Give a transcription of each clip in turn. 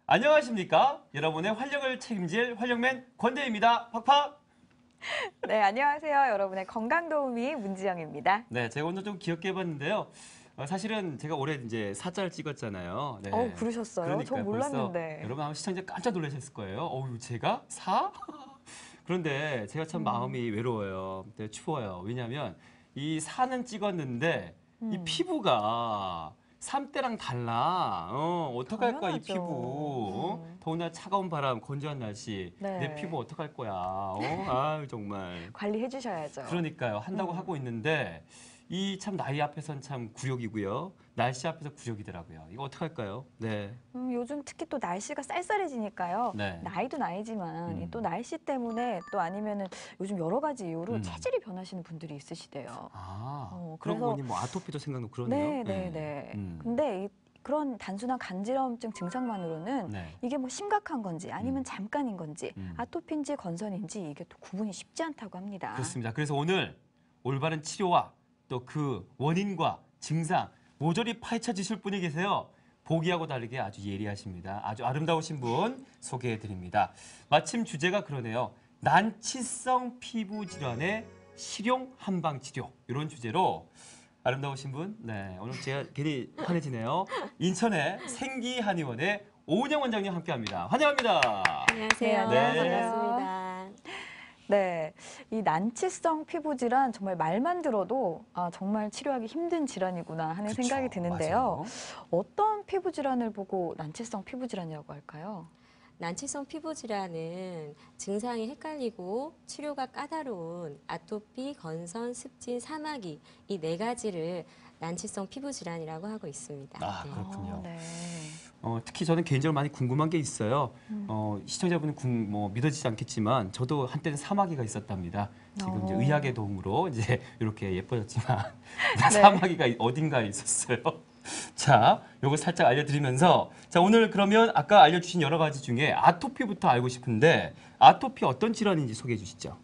안녕하십니까? 여러분의 활력을 책임질 활력맨 권대입니다. 팍팍! 네, 안녕하세요. 여러분의 건강도우미 문지영입니다. 네, 제가 오늘 좀 귀엽게 해봤는데요. 사실은 제가 올해 이제 사자를 찍었잖아요. 네. 그러셨어요? 저 그러니까요. 벌써 몰랐는데. 여러분 아마 시청자 깜짝 놀라셨을 거예요. 어우, 제가 사? 그런데 제가 참 마음이 외로워요. 네, 추워요. 왜냐하면 이 사는 찍었는데 이 피부가 삼때랑 달라. 어떡할까, 이 당연하죠. 피부. 더구나 차가운 바람, 건조한 날씨. 네. 내 피부 어떡할 거야. 아유, 정말. 관리해 주셔야죠. 그러니까요. 한다고 하고 있는데 이 참 나이 앞에선 참 굴욕이고요. 날씨 앞에서 굴욕이더라고요. 이거 어떡할까요? 네. 요즘 특히 또 날씨가 쌀쌀해지니까요. 네. 나이도 나이지만 음. 또 날씨 때문에 또 아니면은 요즘 여러 가지 이유로 음. 체질이 변하시는 분들이 있으시대요. 그러고 그래서 보니 뭐 아토피도 생각나고 그러네요. 네. 음. 근데 그런 단순한 간지럼증 증상만으로는 네. 이게 뭐 심각한 건지 아니면 잠깐인 건지 음. 아토피인지 건선인지 이게 또 구분이 쉽지 않다고 합니다. 그렇습니다. 그래서 오늘 올바른 치료와 또 그 원인과 증상 모조리 파헤쳐 주실 분이 계세요. 보기하고 다르게 아주 예리하십니다. 아주 아름다우신 분 소개해 드립니다. 마침 주제가 그러네요. 난치성 피부 질환의 실용 한방 치료. 이런 주제로 아름다우신 분, 네, 오늘 제가 괜히 환해지네요. 인천의 생기한의원의 오은영 원장님 함께합니다. 환영합니다. 안녕하세요. 네, 안녕하세요. 반갑습니다. 네, 이 난치성 피부 질환 정말 말만 들어도 정말 치료하기 힘든 질환이구나 하는 그쵸, 생각이 드는데요. 맞아요. 어떤 피부 질환을 보고 난치성 피부 질환이라고 할까요? 난치성 피부 질환은 증상이 헷갈리고 치료가 까다로운 아토피, 건선, 습진, 사마귀 이 네 가지를 난치성 피부 질환이라고 하고 있습니다. 네. 그렇군요. 네. 특히 저는 개인적으로 많이 궁금한 게 있어요. 시청자분은 뭐 믿어지지 않겠지만 저도 한때는 사마귀가 있었답니다. 지금 이제 의학의 도움으로 이제 이렇게 예뻐졌지만 네. 사마귀가 어딘가에 있었어요. 자, 요거 살짝 알려드리면서 자, 오늘 그러면 아까 알려주신 여러 가지 중에 아토피부터 알고 싶은데 아토피 어떤 질환인지 소개해 주시죠.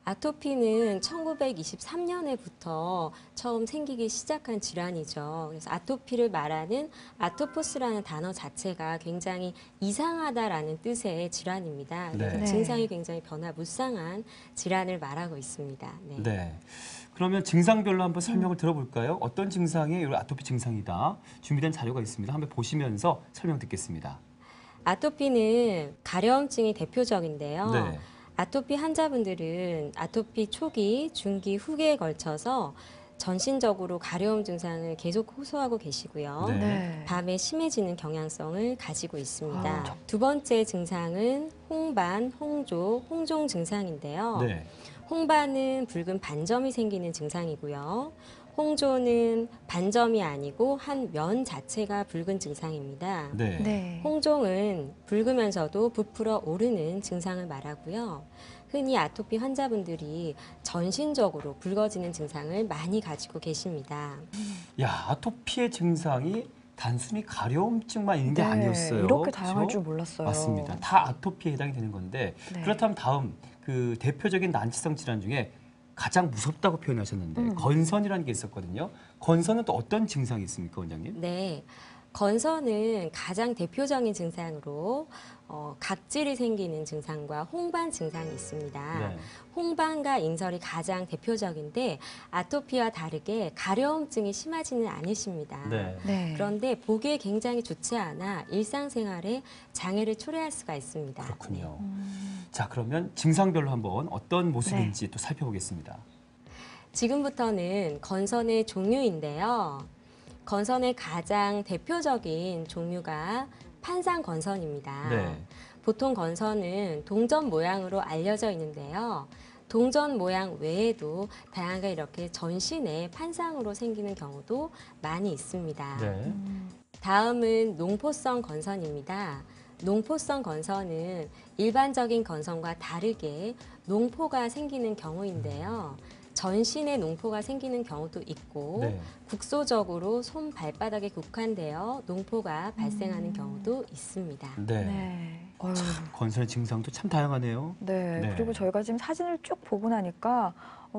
아토피는 1923년에부터 처음 생기기 시작한 질환이죠. 그래서 아토피를 말하는 아토포스라는 단어 자체가 굉장히 이상하다라는 뜻의 질환입니다. 그래서 네. 증상이 굉장히 변화무쌍한 질환을 말하고 있습니다. 네. 네. 그러면 증상별로 한번 설명을 들어볼까요? 어떤 증상이 이 아토피 증상이다. 준비된 자료가 있습니다. 한번 보시면서 설명 듣겠습니다. 아토피는 가려움증이 대표적인데요. 네. 아토피 환자분들은 아토피 초기, 중기, 후기에 걸쳐서 전신적으로 가려움 증상을 계속 호소하고 계시고요. 네. 밤에 심해지는 경향성을 가지고 있습니다. 아. 두 번째 증상은 홍반, 홍조, 홍종 증상인데요. 네. 홍반은 붉은 반점이 생기는 증상이고요. 홍조는 반점이 아니고 한 면 자체가 붉은 증상입니다. 네. 네. 홍종은 붉으면서도 부풀어 오르는 증상을 말하고요. 흔히 아토피 환자분들이 전신적으로 붉어지는 증상을 많이 가지고 계십니다. 야, 아토피의 증상이 단순히 가려움증만 있는 게 네, 아니었어요. 이렇게 다양할 그렇죠? 줄 몰랐어요. 맞습니다. 다 아토피에 해당이 되는 건데 네. 그렇다면 다음 그 대표적인 난치성 질환 중에 가장 무섭다고 표현하셨는데 건선이라는 게 있었거든요. 건선은 또 어떤 증상이 있습니까, 원장님? 네. 건선은 가장 대표적인 증상으로 각질이 생기는 증상과 홍반 증상이 있습니다. 네. 홍반과 인설이 가장 대표적인데 아토피와 다르게 가려움증이 심하지는 않으십니다. 네. 네. 그런데 보기에 굉장히 좋지 않아 일상생활에 장애를 초래할 수가 있습니다. 그렇군요. 자, 그러면 증상별로 한번 어떤 모습인지 또 살펴보겠습니다. 지금부터는 건선의 종류인데요. 건선의 가장 대표적인 종류가 판상건선입니다. 네. 보통 건선은 동전 모양으로 알려져 있는데요. 동전 모양 외에도 다양하게 이렇게 전신에 판상으로 생기는 경우도 많이 있습니다. 네. 다음은 농포성 건선입니다. 농포성 건선은 일반적인 건선과 다르게 농포가 생기는 경우인데요. 전신에 농포가 생기는 경우도 있고 네. 국소적으로 손 발바닥에 국한되어 농포가 발생하는 경우도 있습니다. 네. 네. 어휴, 건선의 증상도 참 다양하네요. 네. 네. 그리고 저희가 지금 사진을 쭉 보고 나니까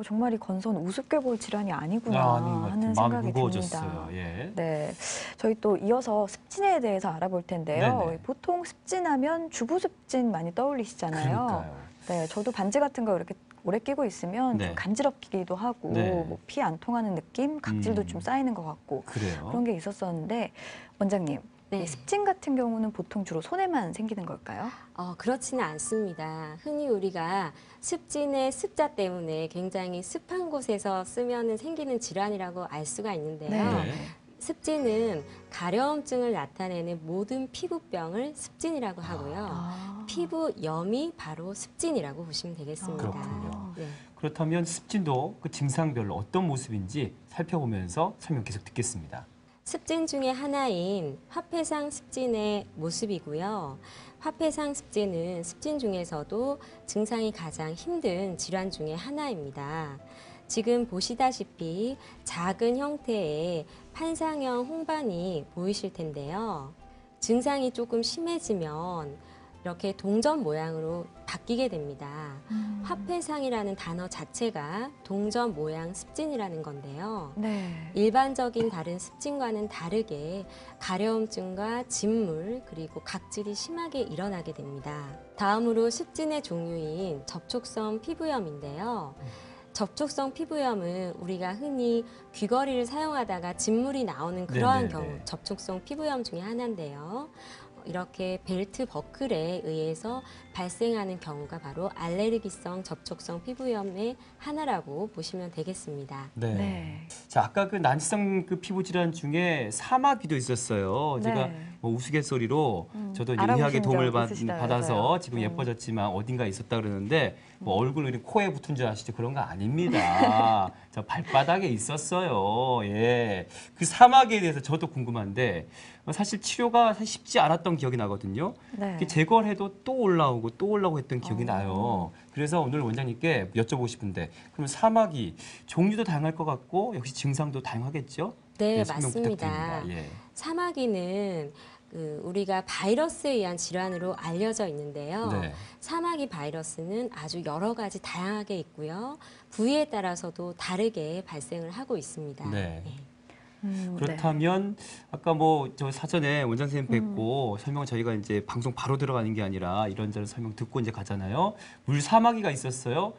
정말 이 건선 우습게 볼 질환이 아니구나 아닌 것 같아요. 하는 마음이 생각이 무거워졌어요. 듭니다. 예. 네, 저희 또 이어서 습진에 대해서 알아볼 텐데요. 네네. 보통 습진하면 주부 습진 많이 떠올리시잖아요. 그러니까요. 네, 저도 반지 같은 거 이렇게 오래 끼고 있으면 네. 좀 간지럽기도 하고 네. 뭐 피 안 통하는 느낌, 각질도 좀 쌓이는 것 같고 그래요. 그런 게 있었었는데 원장님, 네. 이 습진 같은 경우는 보통 주로 손에만 생기는 걸까요? 그렇지는 않습니다. 흔히 우리가 습진의 습자 때문에 굉장히 습한 곳에서 쓰면은 생기는 질환이라고 알 수가 있는데요. 네. 습진은 가려움증을 나타내는 모든 피부병을 습진이라고 하고요. 피부염이 바로 습진이라고 보시면 되겠습니다. 그렇군요. 네. 그렇다면 습진도 그 증상별로 어떤 모습인지 살펴보면서 설명 계속 듣겠습니다. 습진 중에 하나인 화폐상 습진의 모습이고요. 화폐상 습진은 습진 중에서도 증상이 가장 힘든 질환 중에 하나입니다. 지금 보시다시피 작은 형태의 판상형 홍반이 보이실 텐데요. 증상이 조금 심해지면 이렇게 동전 모양으로 바뀌게 됩니다. 화폐상이라는 단어 자체가 동전 모양 습진이라는 건데요. 네. 일반적인 다른 습진과는 다르게 가려움증과 진물 그리고 각질이 심하게 일어나게 됩니다. 다음으로 습진의 종류인 접촉성 피부염인데요. 접촉성 피부염은 우리가 흔히 귀걸이를 사용하다가 진물이 나오는 그러한 네네네. 경우 접촉성 피부염 중에 하나인데요. 이렇게 벨트 버클에 의해서 발생하는 경우가 바로 알레르기성 접촉성 피부염의 하나라고 보시면 되겠습니다. 네. 네. 자, 아까 그 난치성 그 피부 질환 중에 사마귀도 있었어요. 제가 네. 뭐 우스갯소리로 저도 이제 알아보신 의학의 도움을 적 있으시다면서요. 받아서 지금 예뻐졌지만 어딘가에 있었다 그러는데 뭐 얼굴이 코에 붙은 줄 아시죠? 그런 거 아닙니다. 저 발바닥에 있었어요. 예. 그 사마귀에 대해서 저도 궁금한데 사실 치료가 사실 쉽지 않았던 기억이 나거든요. 네. 이렇게 제거를 해도 또 올라오고 했던 기억이 나요. 그래서 오늘 원장님께 여쭤보고 싶은데 그럼 사마귀 종류도 다양할 것 같고 역시 증상도 다양하겠죠? 네, 설명 맞습니다. 부탁드립니다. 예. 사마귀는 우리가 바이러스에 의한 질환으로 알려져 있는데요. 네. 사마귀 바이러스는 아주 여러 가지 다양하게 있고요. 부위에 따라서도 다르게 발생을 하고 있습니다. 네. 예. 네. 그렇다면 아까 뭐 저 사전에 원장 선생님 뵙고 설명을 저희가 이제 방송 바로 들어가는 게 아니라 이런저런 설명 듣고 이제 가잖아요. 물사마귀가 있었어요.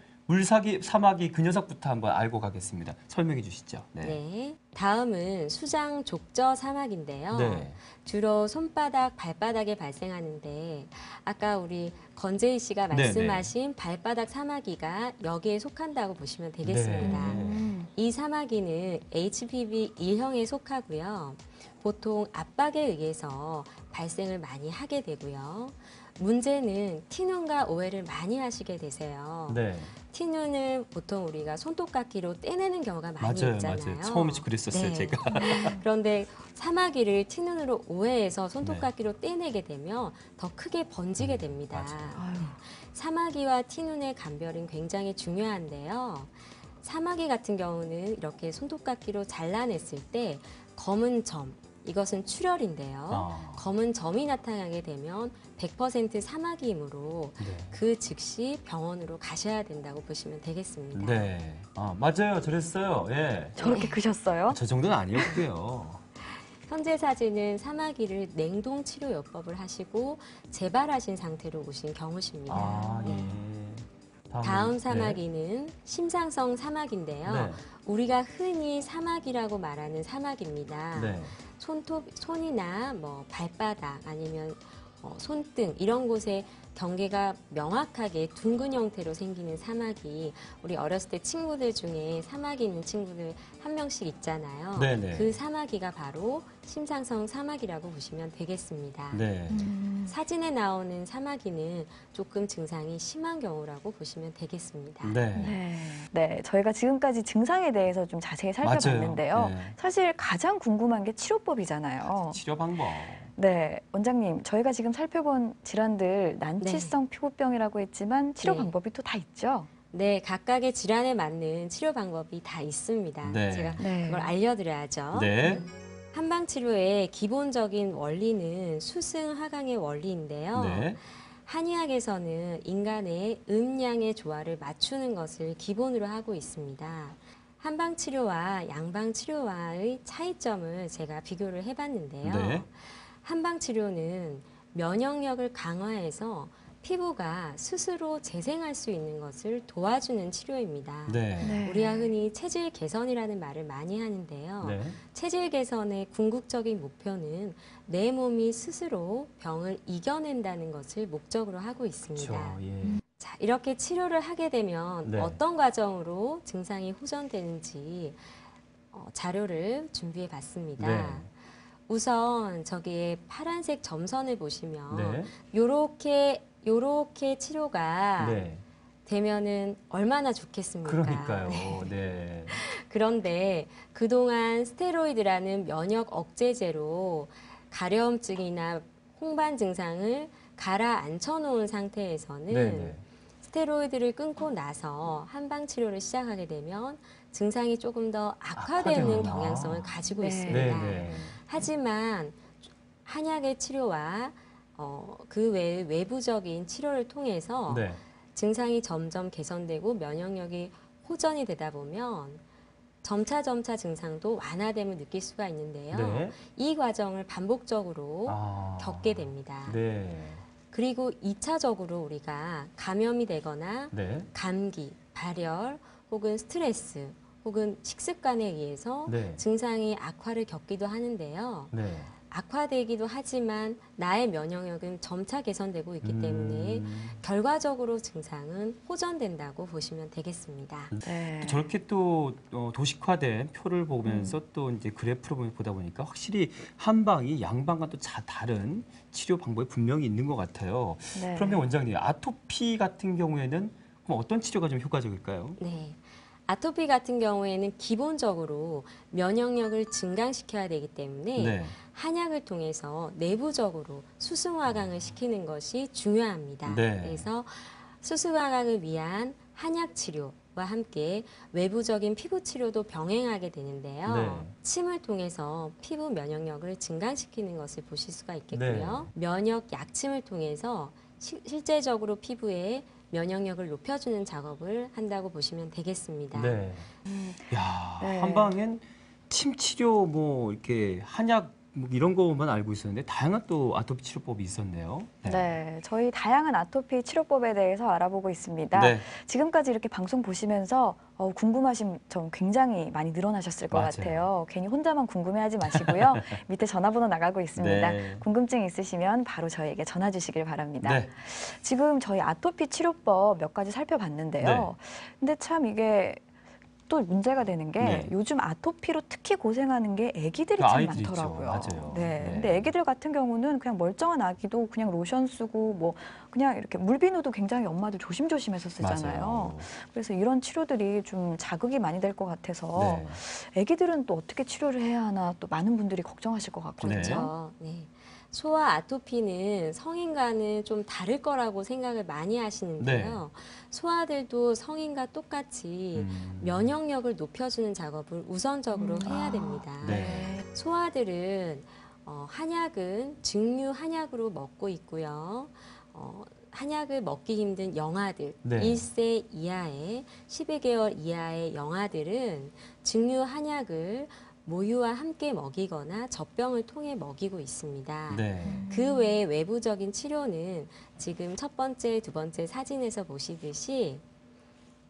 사마귀 그 녀석부터 한번 알고 가겠습니다. 설명해 주시죠. 네. 네. 다음은 수장 족저 사마귀인데요. 네. 주로 손바닥, 발바닥에 발생하는데 아까 우리 건재희 씨가 네네. 말씀하신 발바닥 사마귀가 여기에 속한다고 보시면 되겠습니다. 네. 이 사마귀는 HPV 1형에 속하고요. 보통 압박에 의해서 발생을 많이 하게 되고요. 문제는 티눈과 오해를 많이 하시게 되세요. 네. 티눈은 보통 우리가 손톱깎이로 떼내는 경우가 많이 맞아요. 있잖아요. 맞아요. 처음에 그랬었어요, 네. 제가. 그런데 사마귀를 티눈으로 오해해서 손톱깎이로 떼내게 되면 더 크게 번지게 됩니다. 맞아요. 아유. 사마귀와 티눈의 감별은 굉장히 중요한데요. 사마귀 같은 경우는 이렇게 손톱깎이로 잘라냈을 때 검은 점, 이것은 출혈인데요. 아. 검은 점이 나타나게 되면 100% 사마귀이므로 네. 그 즉시 병원으로 가셔야 된다고 보시면 되겠습니다. 네. 아, 맞아요. 저랬어요. 예. 저렇게 크셨어요? 저 정도는 아니었고요. 현재 사진은 사마귀를 냉동 치료 요법을 하시고 재발하신 상태로 오신 경우십니다. 아, 예. 다음 사마귀는 심상성 사마귀인데요. 네. 우리가 흔히 사마귀라고 말하는 사마귀입니다. 네. 손이나 뭐 발바닥 아니면 손등 이런 곳에 경계가 명확하게 둥근 형태로 생기는 사마귀. 우리 어렸을 때 친구들 중에 사마귀 있는 친구들 한 명씩 있잖아요. 네네. 그 사마귀가 바로 심상성 사마귀라고 보시면 되겠습니다. 네. 사진에 나오는 사마귀는 조금 증상이 심한 경우라고 보시면 되겠습니다. 네. 네. 네, 저희가 지금까지 증상에 대해서 좀 자세히 살펴봤는데요. 맞아요. 네. 사실 가장 궁금한 게 치료법이잖아요. 치료 방법. 네, 원장님, 저희가 지금 살펴본 질환들 난치성 피부병이라고 했지만 치료 네. 방법이 또 다 있죠? 네, 각각의 질환에 맞는 치료 방법이 다 있습니다. 네. 제가 네. 그걸 알려드려야죠. 네. 한방 치료의 기본적인 원리는 수승 하강의 원리인데요. 네. 한의학에서는 인간의 음양의 조화를 맞추는 것을 기본으로 하고 있습니다. 한방 치료와 양방 치료와의 차이점을 제가 비교를 해봤는데요. 네. 한방 치료는 면역력을 강화해서 피부가 스스로 재생할 수 있는 것을 도와주는 치료입니다. 네. 네. 우리가 흔히 체질 개선이라는 말을 많이 하는데요. 네. 체질 개선의 궁극적인 목표는 내 몸이 스스로 병을 이겨낸다는 것을 목적으로 하고 있습니다. 그렇죠. 예. 자, 이렇게 치료를 하게 되면 네. 어떤 과정으로 증상이 호전되는지 자료를 준비해 봤습니다. 네. 우선 저기에 파란색 점선을 보시면 네. 요렇게 치료가 네. 되면은 얼마나 좋겠습니까? 그러니까요. 네. 그런데 그동안 스테로이드라는 면역 억제제로 가려움증이나 홍반 증상을 가라앉혀 놓은 상태에서는 네. 스테로이드를 끊고 나서 한방 치료를 시작하게 되면 증상이 조금 더 악화되는 악화되는구나. 경향성을 가지고 네. 있습니다. 네. 네. 하지만 한약의 치료와 그 외의 외부적인 치료를 통해서 네. 증상이 점점 개선되고 면역력이 호전이 되다 보면 점차 증상도 완화됨을 느낄 수가 있는데요. 네. 이 과정을 반복적으로 겪게 됩니다. 네. 그리고 2차적으로 우리가 감염이 되거나 네. 감기, 발열, 혹은 스트레스, 혹은 식습관에 의해서 네. 증상이 악화를 겪기도 하는데요. 네. 악화되기도 하지만 나의 면역력은 점차 개선되고 있기 때문에 결과적으로 증상은 호전된다고 보시면 되겠습니다. 네. 또 저렇게 또 도식화된 표를 보면서 또 이제 그래프를 보다 보니까 확실히 한방이 양방과 또 다른 치료 방법이 분명히 있는 것 같아요. 네. 그러면 원장님, 아토피 같은 경우에는 그럼 어떤 치료가 좀 효과적일까요? 네. 아토피 같은 경우에는 기본적으로 면역력을 증강시켜야 되기 때문에 네. 한약을 통해서 내부적으로 수승화강을 시키는 것이 중요합니다. 네. 그래서 수승화강을 위한 한약 치료와 함께 외부적인 피부 치료도 병행하게 되는데요. 네. 침을 통해서 피부 면역력을 증강시키는 것을 보실 수가 있겠고요. 네. 면역 약침을 통해서 실제적으로 피부에 면역력을 높여주는 작업을 한다고 보시면 되겠습니다. 네. 야, 네. 한방엔 침 치료 뭐 이렇게 한약 뭐 이런 거만 알고 있었는데 다양한 또 아토피 치료법이 있었네요. 네, 저희 다양한 아토피 치료법에 대해서 알아보고 있습니다. 네. 지금까지 이렇게 방송 보시면서 궁금하신 점 굉장히 많이 늘어나셨을 것 맞아요. 같아요. 괜히 혼자만 궁금해하지 마시고요. 밑에 전화번호 나가고 있습니다. 네. 궁금증 있으시면 바로 저희에게 전화 주시길 바랍니다. 네. 지금 저희 아토피 치료법 몇 가지 살펴봤는데요. 네. 근데 참 이게 또 문제가 되는 게 네. 요즘 아토피로 특히 고생하는 게 아기들이 그 참 아이들 있죠. 많더라고요. 맞아요. 네. 네. 근데 아기들 같은 경우는 그냥 멀쩡한 아기도 그냥 로션 쓰고 뭐 그냥 이렇게 물비누도 굉장히 엄마들 조심조심해서 쓰잖아요. 맞아요. 그래서 이런 치료들이 좀 자극이 많이 될 것 같아서 네. 아기들은 또 어떻게 치료를 해야 하나 또 많은 분들이 걱정하실 것 같거든요. 그렇죠. 네. 소아 아토피는 성인과는 좀 다를 거라고 생각을 많이 하시는데요. 소아들도 성인과 똑같이 면역력을 높여주는 작업을 우선적으로 해야 됩니다. 네. 소아들은 한약은 증류 한약으로 먹고 있고요. 한약을 먹기 힘든 영아들, 네. 1세 이하의 12개월 이하의 영아들은 증류 한약을 모유와 함께 먹이거나 젖병을 통해 먹이고 있습니다. 네. 그 외에 외부적인 치료는 지금 첫 번째, 두 번째 사진에서 보시듯이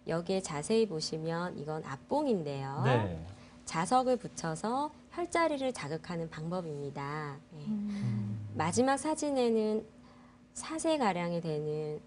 여기에 자세히 보시면 이건 압봉인데요. 네. 자석을 붙여서 혈자리를 자극하는 방법입니다. 네. 마지막 사진에는 4세가량이 되는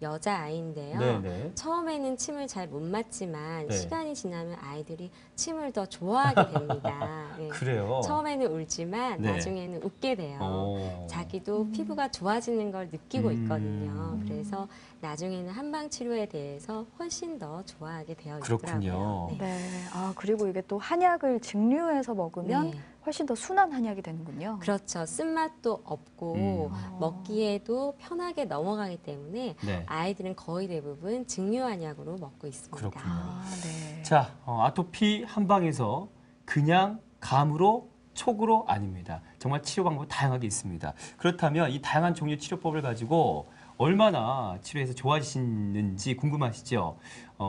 여자아이인데요. 네. 네. 처음에는 침을 잘 못 맞지만 네. 시간이 지나면 아이들이 침을 더 좋아하게 됩니다. 네. 그래요. 처음에는 울지만 네. 나중에는 웃게 돼요. 오. 자기도 피부가 좋아지는 걸 느끼고 있거든요. 음. 그래서 나중에는 한방 치료에 대해서 훨씬 더 좋아하게 되어 있더라고요. 그렇군요. 네. 네. 아, 그리고 이게 또 한약을 증류해서 먹으면 네. 훨씬 더 순한 한약이 되는군요. 그렇죠. 쓴맛도 없고 먹기에도 편하게 넘어가기 때문에 네. 아이들은 거의 대부분 증류 한약으로 먹고 있습니다. 그렇군요. 아, 네. 자, 아토피 한방에서 그냥 감으로 촉으로 아닙니다. 정말 치료 방법 다양하게 있습니다. 그렇다면 이 다양한 종류의 치료법을 가지고 얼마나 치료해서 좋아지시는지 궁금하시죠?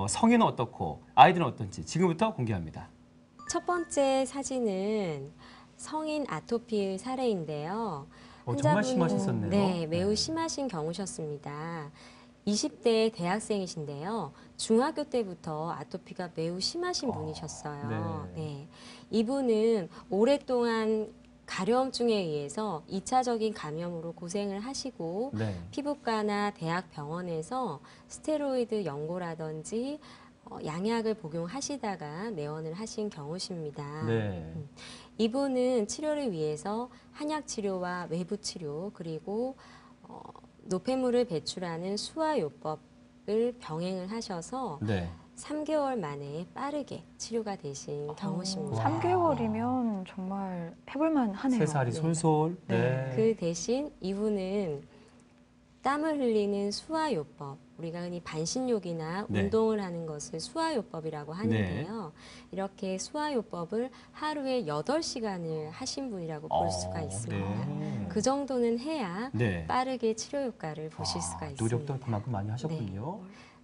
성인은 어떻고 아이들은 어떤지 지금부터 공개합니다. 첫 번째 사진은 성인 아토피 사례인데요. 정말 환자분은- 심하셨었네요. 네, 매우 심하신 경우셨습니다. 20대 대학생이신데요. 중학교 때부터 아토피가 매우 심하신 분이셨어요. 네. 네. 이분은 오랫동안 가려움증에 의해서 2차적인 감염으로 고생을 하시고 네. 피부과나 대학병원에서 스테로이드 연고라든지 양약을 복용하시다가 내원을 하신 경우십니다. 네. 이분은 치료를 위해서 한약 치료와 외부 치료 그리고 노폐물을 배출하는 수화요법을 병행을 하셔서 네. 3개월 만에 빠르게 치료가 되신 경우십니다. 3개월이면 정말 해볼만 하네요. 3살이 네. 솔솔. 네. 네. 그 대신 이분은 땀을 흘리는 수화요법, 우리가 흔히 반신욕이나 네. 운동을 하는 것을 수화요법이라고 하는데요. 이렇게 수화요법을 하루에 8시간을 하신 분이라고 볼 수가 있습니다. 네. 그 정도는 해야 네. 빠르게 치료 효과를 보실 수가 있습니다. 노력도 그만큼 많이 하셨군요.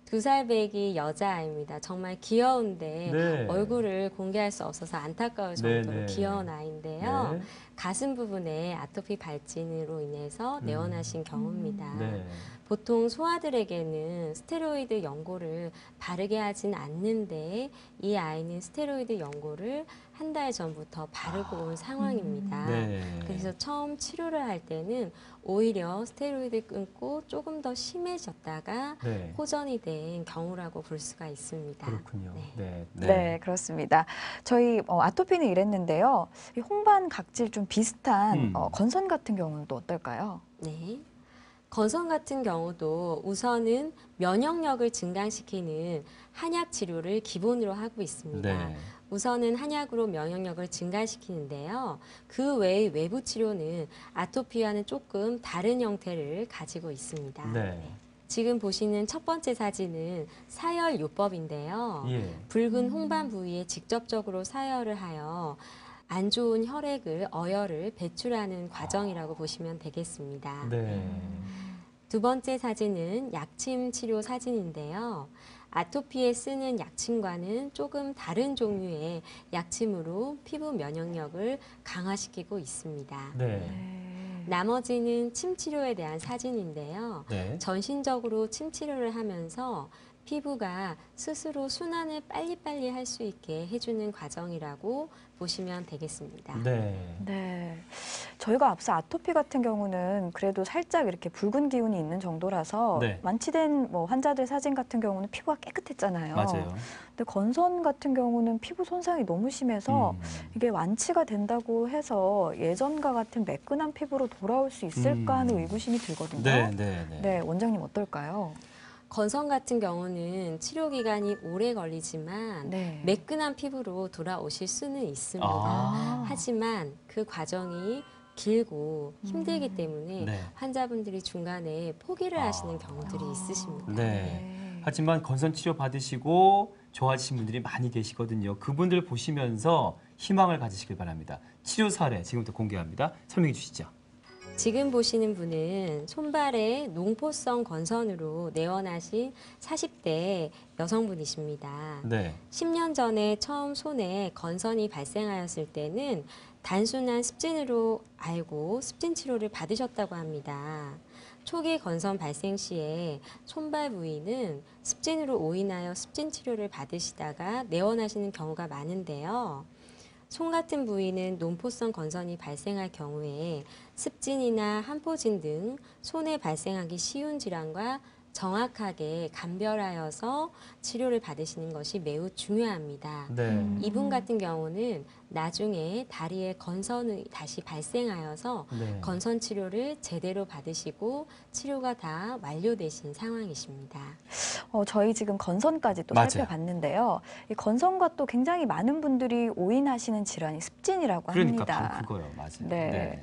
2살 배기 여자아이입니다. 정말 귀여운데 네. 얼굴을 공개할 수 없어서 안타까울 네, 정도로 네. 귀여운 아이인데요. 네. 가슴 부분에 아토피 발진으로 인해서 내원하신 경우입니다. 네. 보통 소아들에게는 스테로이드 연고를 바르게 하진 않는데 이 아이는 스테로이드 연고를 한 달 전부터 바르고 온 상황입니다. 네. 그래서 처음 치료를 할 때는 오히려 스테로이드 끊고 조금 더 심해졌다가 네. 호전이 된 경우라고 볼 수가 있습니다. 그렇군요. 네. 네. 네, 그렇습니다. 저희 아토피는 이랬는데요. 이 홍반 각질 좀 비슷한 건선 같은 경우는 또 어떨까요? 네. 건선 같은 경우도 우선은 면역력을 증강시키는 한약 치료를 기본으로 하고 있습니다. 네. 우선은 한약으로 면역력을 증가시키는데요. 그 외의 외부 치료는 아토피와는 조금 다른 형태를 가지고 있습니다. 네. 지금 보시는 첫 번째 사진은 사열요법인데요. 예. 붉은 홍반 부위에 직접적으로 사열을 하여 안 좋은 혈액을, 어혈을 배출하는 과정이라고 보시면 되겠습니다. 네. 두 번째 사진은 약침 치료 사진인데요. 아토피에 쓰는 약침과는 조금 다른 종류의 약침으로 피부 면역력을 강화시키고 있습니다. 네. 나머지는 침 치료에 대한 사진인데요. 네. 전신적으로 침 치료를 하면서 피부가 스스로 순환을 빨리빨리 할 수 있게 해주는 과정이라고 보시면 되겠습니다. 네. 네. 저희가 앞서 아토피 같은 경우는 그래도 살짝 이렇게 붉은 기운이 있는 정도라서 네. 완치된 환자들 사진 같은 경우는 피부가 깨끗했잖아요. 맞아요. 근데 건선 같은 경우는 피부 손상이 너무 심해서 음. 이게 완치가 된다고 해서 예전과 같은 매끈한 피부로 돌아올 수 있을까 하는 의구심이 들거든요. 네, 네, 네. 네, 원장님 어떨까요? 건선 같은 경우는 치료 기간이 오래 걸리지만 네. 매끈한 피부로 돌아오실 수는 있습니다. 아. 하지만 그 과정이 길고 힘들기 때문에 네. 환자분들이 중간에 포기를 하시는 경우들이 있으십니다. 네. 하지만 건선 치료 받으시고 좋아지신 분들이 많이 계시거든요. 그분들 보시면서 희망을 가지시길 바랍니다. 치료 사례 지금부터 공개합니다. 설명해 주시죠. 지금 보시는 분은 손발에 농포성 건선으로 내원하신 40대 여성분이십니다. 네. 10년 전에 처음 손에 건선이 발생하였을 때는 단순한 습진으로 알고 습진 치료를 받으셨다고 합니다. 초기 건선 발생 시에 손발 부위는 습진으로 오인하여 습진 치료를 받으시다가 내원하시는 경우가 많은데요. 손 같은 부위는 논포성 건선이 발생할 경우에 습진이나 한포진 등 손에 발생하기 쉬운 질환과 정확하게 감별하여서 치료를 받으시는 것이 매우 중요합니다. 네. 이분 같은 경우는 나중에 다리에 건선이 다시 발생하여서 네. 건선 치료를 제대로 받으시고 치료가 다 완료되신 상황이십니다. 저희 지금 건선까지 또 맞아요. 살펴봤는데요. 이 건선과 또 굉장히 많은 분들이 오인하시는 질환이 습진이라고 그러니까 합니다. 바로 그거요. 맞아요. 네.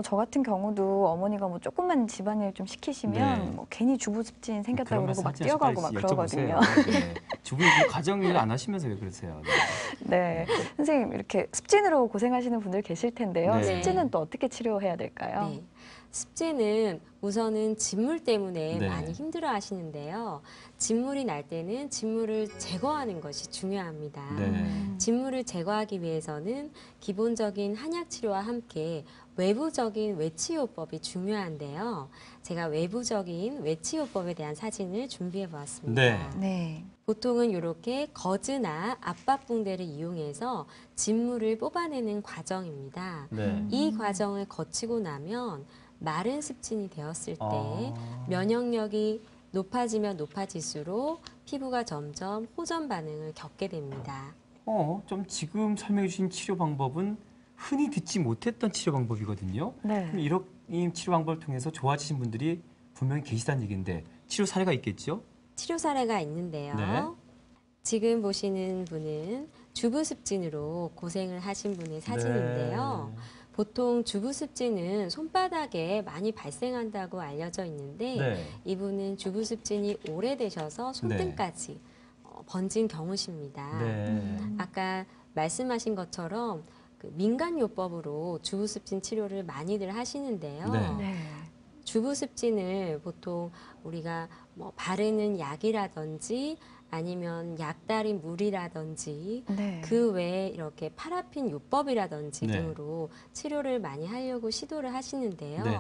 저 같은 경우도 어머니가 조금만 집안일 좀 시키시면 네. 괜히 주부 습진 생겼다고 그런 그러고 막 말씀 뛰어가고 막 하지 그러거든요. 여쭤보세요. 네. 주부 가정일 안 하시면서 왜 그러세요? 네. 선생님 이렇게 습진으로 고생하시는 분들 계실 텐데요. 네. 습진은 또 어떻게 치료해야 될까요? 네. 습진은 우선은 진물 때문에 네. 많이 힘들어 하시는데요. 진물이 날 때는 진물을 제거하는 것이 중요합니다. 네. 진물을 제거하기 위해서는 기본적인 한약 치료와 함께 외부적인 외치요법이 중요한데요. 제가 외부적인 외치요법에 대한 사진을 준비해 보았습니다. 네. 네. 보통은 이렇게 거즈나 압박붕대를 이용해서 진물을 뽑아내는 과정입니다. 네. 이 과정을 거치고 나면 마른 습진이 되었을 때 아. 면역력이 높아지면 높아질수록 피부가 점점 호전 반응을 겪게 됩니다. 좀 지금 설명해 주신 치료 방법은 흔히 듣지 못했던 치료 방법이거든요. 네. 그럼 이런 이 치료 방법을 통해서 좋아지신 분들이 분명히 계시다는 얘기인데 치료 사례가 있겠죠? 치료 사례가 있는데요. 네. 지금 보시는 분은 주부습진으로 고생을 하신 분의 사진인데요. 네. 보통 주부습진은 손바닥에 많이 발생한다고 알려져 있는데 네. 이분은 주부습진이 오래되셔서 손등까지 번진 경우십니다. 네. 아까 말씀하신 것처럼 그 민간요법으로 주부습진 치료를 많이들 하시는데요. 네. 네. 주부습진을 보통 우리가 뭐 바르는 약이라든지 아니면 약달인 물이라든지 네. 그 외에 이렇게 파라핀 요법이라든지 네. 등으로 치료를 많이 하려고 시도를 하시는데요. 네.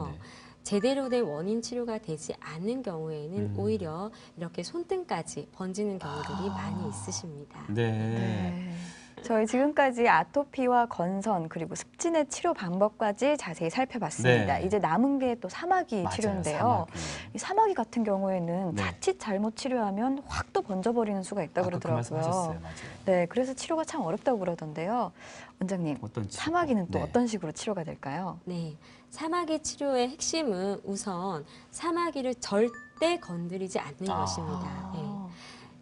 제대로 된 원인 치료가 되지 않는 경우에는 오히려 이렇게 손등까지 번지는 경우들이 많이 있으십니다. 네. 네. 저희 지금까지 아토피와 건선 그리고 습진의 치료 방법까지 자세히 살펴봤습니다. 네. 이제 남은 게 또 사마귀 맞아요, 치료인데요. 사마귀. 이 사마귀 같은 경우에는 네. 자칫 잘못 치료하면 확 또 번져버리는 수가 있다고 아까 그 말씀 그러더라고요. 하셨어요. 맞아요. 네, 그래서 치료가 참 어렵다고 그러던데요. 원장님, 어떤 치료? 사마귀는 또 네. 어떤 식으로 치료가 될까요? 네, 사마귀 치료의 핵심은 우선 사마귀를 절대 건드리지 않는 것입니다. 네.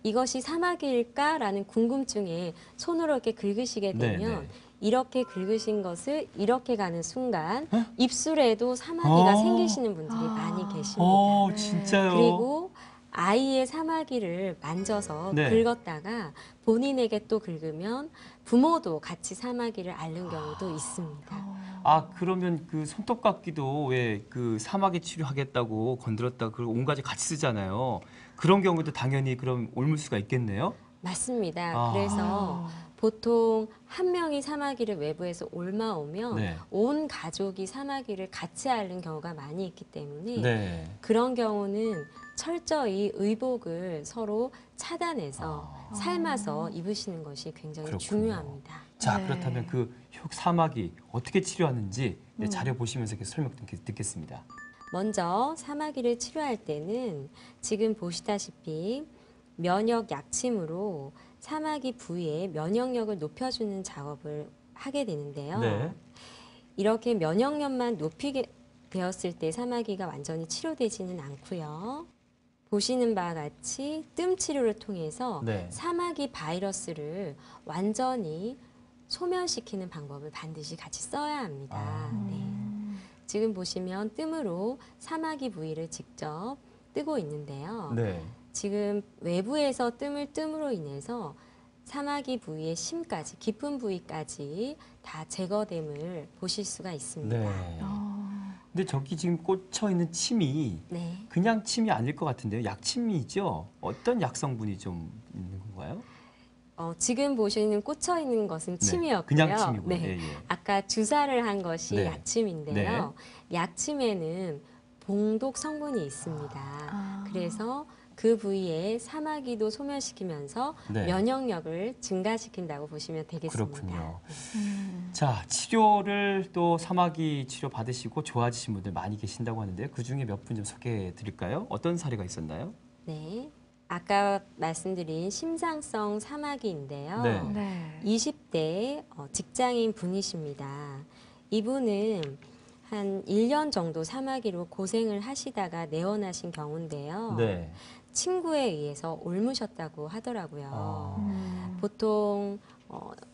이것이 사마귀일까라는 궁금증에 손으로 이렇게 긁으시게 네, 되면 네. 이렇게 긁으신 것을 이렇게 가는 순간 어? 입술에도 사마귀가 어? 생기시는 분들이 많이 계십니다. 어, 네. 진짜요? 그리고 아이의 사마귀를 만져서 네. 긁었다가 본인에게 또 긁으면 부모도 같이 사마귀를 앓는 경우도 있습니다. 그러면 그 손톱깎이도 왜 그 사마귀 치료하겠다고 건드렸다가 그 온 가지 같이 쓰잖아요. 그런 경우도 당연히 그럼 옮을 수가 있겠네요. 맞습니다. 아. 그래서 보통 한 명이 사마귀를 외부에서 옮아오면 네. 온 가족이 사마귀를 같이 앓는 경우가 많이 있기 때문에 네. 그런 경우는 철저히 의복을 서로 차단해서 삶아서 입으시는 것이 굉장히 그렇군요. 중요합니다. 자, 네. 그렇다면 그 사마귀 어떻게 치료하는지 이제 자료 보시면서 이렇게 설명 듣겠습니다. 먼저 사마귀를 치료할 때는 지금 보시다시피 면역 약침으로 사마귀 부위에 면역력을 높여주는 작업을 하게 되는데요. 네. 이렇게 면역력만 높이게 되었을 때 사마귀가 완전히 치료되지는 않고요. 보시는 바와 같이 뜸 치료를 통해서 네. 사마귀 바이러스를 완전히 소멸시키는 방법을 반드시 같이 써야 합니다. 네. 지금 보시면 뜸으로 사마귀 부위를 직접 뜨고 있는데요. 네. 지금 외부에서 뜸으로 인해서 사마귀 부위의 심까지 깊은 부위까지 다 제거됨을 보실 수가 있습니다. 네. 근데 저기 지금 꽂혀 있는 침이 네. 그냥 침이 아닐 것 같은데요. 약침이죠. 어떤 약 성분이 좀 있는 건가요? 지금 보시는 꽂혀 있는 것은 네, 침이었고요. 그냥 침이고요. 네. 예, 예. 아까 주사를 한 것이 네. 약침인데요. 약침에는 봉독 성분이 있습니다. 아. 그래서 그 부위에 사마귀도 소멸시키면서 네. 면역력을 증가시킨다고 보시면 되겠습니다. 그렇군요. 자, 치료를 또 사마귀 치료 받으시고 좋아지신 분들 많이 계신다고 하는데요. 그 중에 몇 분 좀 소개해 드릴까요? 어떤 사례가 있었나요? 네. 아까 말씀드린 심상성 사마귀인데요. 네. 네. 20대 직장인 분이십니다. 이분은 한 1년 정도 사마귀로 고생을 하시다가 내원하신 경우인데요. 네. 친구에 의해서 옮으셨다고 하더라고요. 아. 보통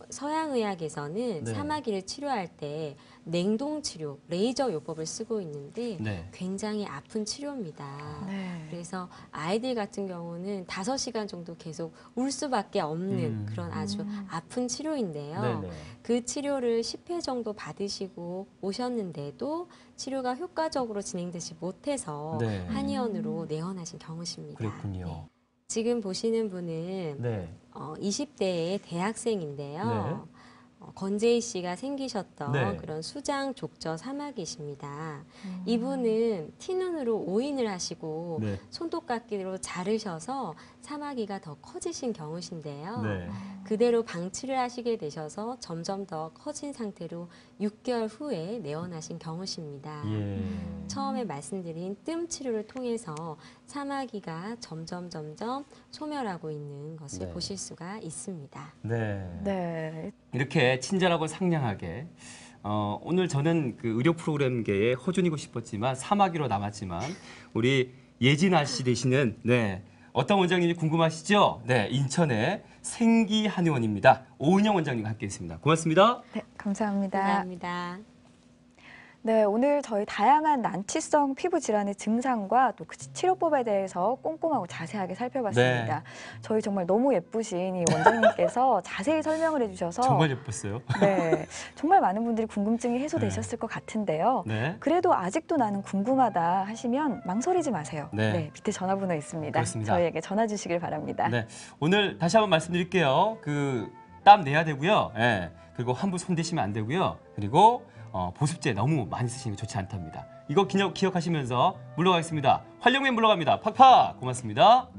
서양의학에서는 네. 사마귀를 치료할 때 냉동 치료, 레이저 요법을 쓰고 있는데 네. 굉장히 아픈 치료입니다. 네. 그래서 아이들 같은 경우는 5시간 정도 계속 울 수밖에 없는 그런 아주 아픈 치료인데요. 네네. 그 치료를 10회 정도 받으시고 오셨는데도 치료가 효과적으로 진행되지 못해서 네. 한의원으로 내원하신 경우십니다. 그랬군요. 네. 지금 보시는 분은 네. 20대의 대학생인데요. 네. 건재희 씨가 생기셨던 네. 그런 수장 족저 사마귀십니다. 이분은 티눈으로 오인을 하시고 네. 손톱깎이로 자르셔서 사마귀가 더 커지신 경우신데요. 네. 그대로 방치를 하시게 되셔서 점점 더 커진 상태로 6개월 후에 내원하신 경우십니다. 예. 처음에 말씀드린 뜸 치료를 통해서 사마귀가 점점 소멸하고 있는 것을 네. 보실 수가 있습니다. 네. 네. 이렇게 친절하고 상냥하게 오늘 저는 그 의료 프로그램계의 허준이고 싶었지만 사마귀로 남았지만 우리 예진아 씨 되시는 네. 어떤 원장님이 궁금하시죠? 네, 인천의 생기한의원입니다. 오은영 원장님과 함께했습니다. 고맙습니다. 네, 감사합니다. 감사합니다. 네, 오늘 저희 다양한 난치성 피부 질환의 증상과 또 그 치료법에 대해서 꼼꼼하고 자세하게 살펴봤습니다. 네. 저희 정말 너무 예쁘신 이 원장님께서 자세히 설명을 해주셔서 정말 예뻤어요. 네, 정말 많은 분들이 궁금증이 해소되셨을 것 같은데요. 네. 그래도 아직도 나는 궁금하다 하시면 망설이지 마세요. 네. 밑에 전화번호 있습니다. 그렇습니다. 저희에게 전화 주시길 바랍니다. 네. 오늘 다시 한번 말씀드릴게요. 그 땀 내야 되고요. 예. 그리고 함부 손대시면 안 되고요. 그리고 보습제 너무 많이 쓰시는 게 좋지 않답니다. 이거 기억하시면서 물러가겠습니다. 활력맨 물러갑니다. 팍팍! 고맙습니다.